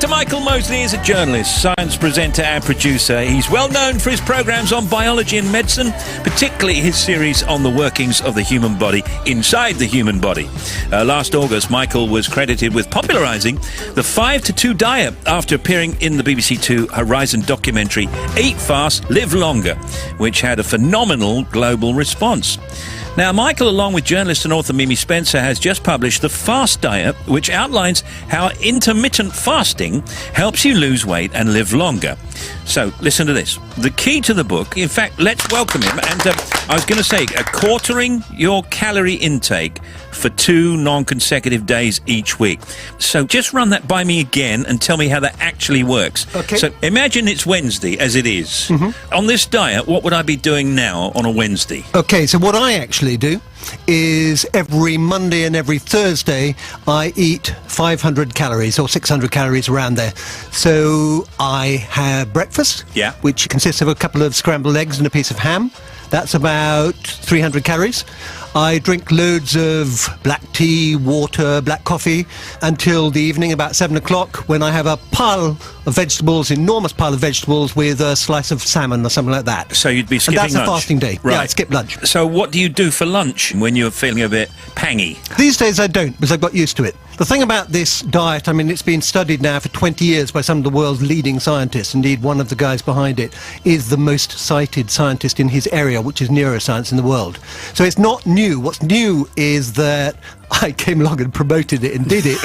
Dr. Michael Mosley is a journalist, science presenter and producer. He's well known for his programmes on biology and medicine, particularly his series on the workings of the human body inside the human body. Last August, Michael was credited with popularising the 5-2 diet after appearing in the BBC Two Horizon documentary Eat Fast, Live Longer, which had a phenomenal global response. Now, Michael, along with journalist and author Mimi Spencer, has just published The Fast Diet, which outlines how intermittent fasting helps you lose weight and live longer. So, listen to this. The key to the book, in fact, let's welcome him. And I was going to say, quartering your calorie intake for 2 non-consecutive days each week. So just run that by me again and tell me how that actually works. Okay. So imagine it's Wednesday, as it is. Mm-hmm. On this diet, what would I be doing now on a Wednesday? Okay, so what I actually do is every Monday and every Thursday I eat 500 calories or 600 calories around there. So I have breakfast, which consists of a couple of scrambled eggs and a piece of ham. That's about 300 calories. I drink loads of black tea, water, black coffee until the evening, about 7 o'clock, when I have a pile of vegetables, enormous pile of vegetables with a slice of salmon or something like that. So you'd be skipping lunch? And that's a fasting day. Right. Yeah, I skip lunch. So what do you do for lunch when you're feeling a bit pangy? These days I don't, because I've got used to it. The thing about this diet, I mean, it's been studied now for 20 years by some of the world's leading scientists. Indeed, one of the guys behind it is the most cited scientist in his area, which is neuroscience in the world. So it's not new. What's new is that I came along and promoted it and did it.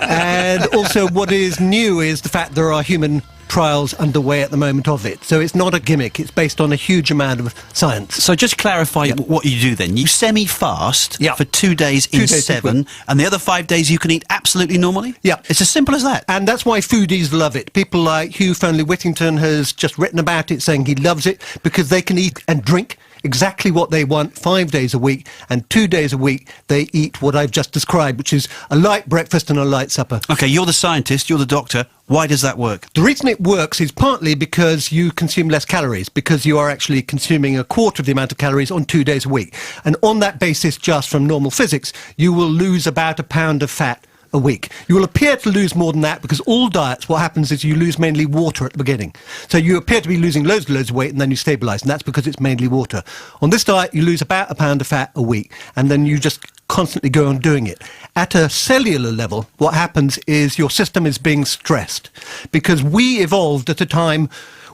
And also what is new is the fact there are human trials underway at the moment of it. So it's not a gimmick. It's based on a huge amount of science. So just clarify what you do then. You semi-fast for 2 days in 7, and the other 5 days you can eat absolutely normally? Yeah. It's as simple as that. And that's why foodies love it. People like Hugh Fearnley-Whittington has just written about it, saying he loves it because they can eat and drink exactly what they want 5 days a week, and 2 days a week they eat what I've just described, which is a light breakfast and a light supper. Okay, you're the scientist, you're the doctor. Why does that work? The reason it works is partly because you consume less calories, because you are actually consuming a quarter of the amount of calories on 2 days a week. And on that basis, just from normal physics, you will lose about a pound of fat a week. You will appear to lose more than that because all diets, what happens is you lose mainly water at the beginning. So you appear to be losing loads and loads of weight and then you stabilise, and that's because it's mainly water. On this diet, you lose about a pound of fat a week, and then you just constantly go on doing it. At a cellular level, what happens is your system is being stressed because we evolved at a time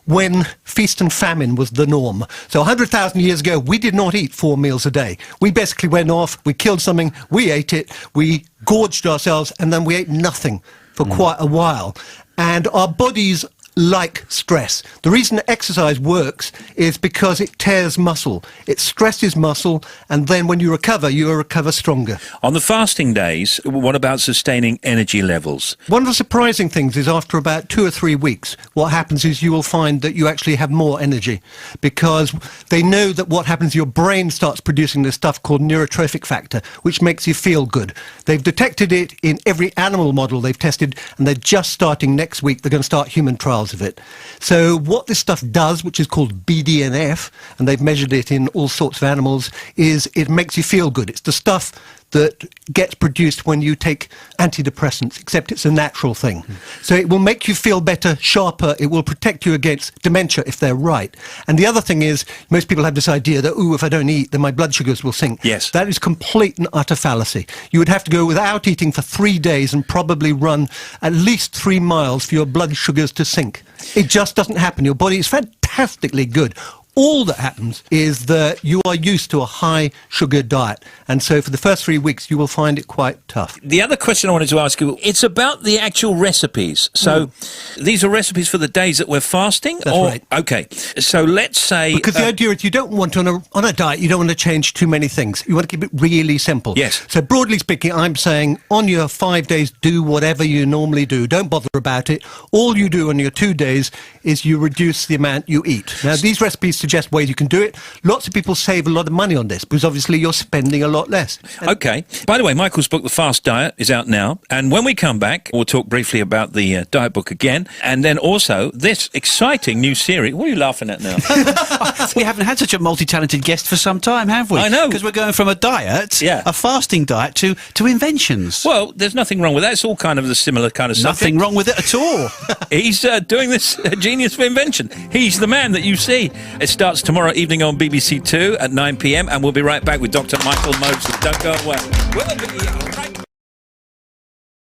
when feast and famine was the norm. So 100,000 years ago, we did not eat 4 meals a day. We basically went off, we killed something, we ate it, we gorged ourselves, and then we ate nothing for quite a while. And our bodies like stress. The reason exercise works is because it tears muscle. It stresses muscle, and then when you recover stronger. On the fasting days, what about sustaining energy levels? One of the surprising things is after about 2 or 3 weeks, what happens is you will find that you actually have more energy, because they know that what happens, your brain starts producing this stuff called neurotrophic factor, which makes you feel good. They've detected it in every animal model they've tested, and they're just starting next week. They're going to start human trials of it. So what this stuff does, which is called BDNF, and they've measured it in all sorts of animals, is it makes you feel good. It's the stuff that gets produced when you take antidepressants, except it's a natural thing. So it will make you feel better, sharper. It will protect you against dementia if they're right. And the other thing is, most people have this idea that, ooh, if I don't eat, then my blood sugars will sink. Yes. That is complete and utter fallacy. You would have to go without eating for 3 days and probably run at least 3 miles for your blood sugars to sink. It just doesn't happen. Your body is fantastically good. All that happens is that you are used to a high sugar diet, and so for the first 3 weeks you will find it quite tough. The other question I wanted to ask you, it's about the actual recipes. So these are recipes for the days that we're fasting? That's right. Okay, so let's say... Because the idea is you don't want to, on a diet, you don't want to change too many things. You want to keep it really simple. Yes. So broadly speaking, I'm saying on your 5 days, do whatever you normally do. Don't bother about it. All you do on your 2 days is you reduce the amount you eat. Now, these recipes suggest ways you can do it. Lots of people save a lot of money on this because obviously you're spending a lot less. Okay. By the way, Michael's book, The Fast Diet, is out now. And when we come back, we'll talk briefly about the diet book again. And then also this exciting new series. What are you laughing at now? We haven't had such a multi-talented guest for some time, have we? I know. Because we're going from a diet, a fasting diet, to inventions. Well, there's nothing wrong with that. It's all kind of the similar kind of subject. Nothing wrong with it at all. He's doing this Genius for Invention. He's the man that you see. It starts tomorrow evening on BBC Two at 9 p.m. and we'll be right back with Dr. Michael Mosley. Don't go away. We'll be right back.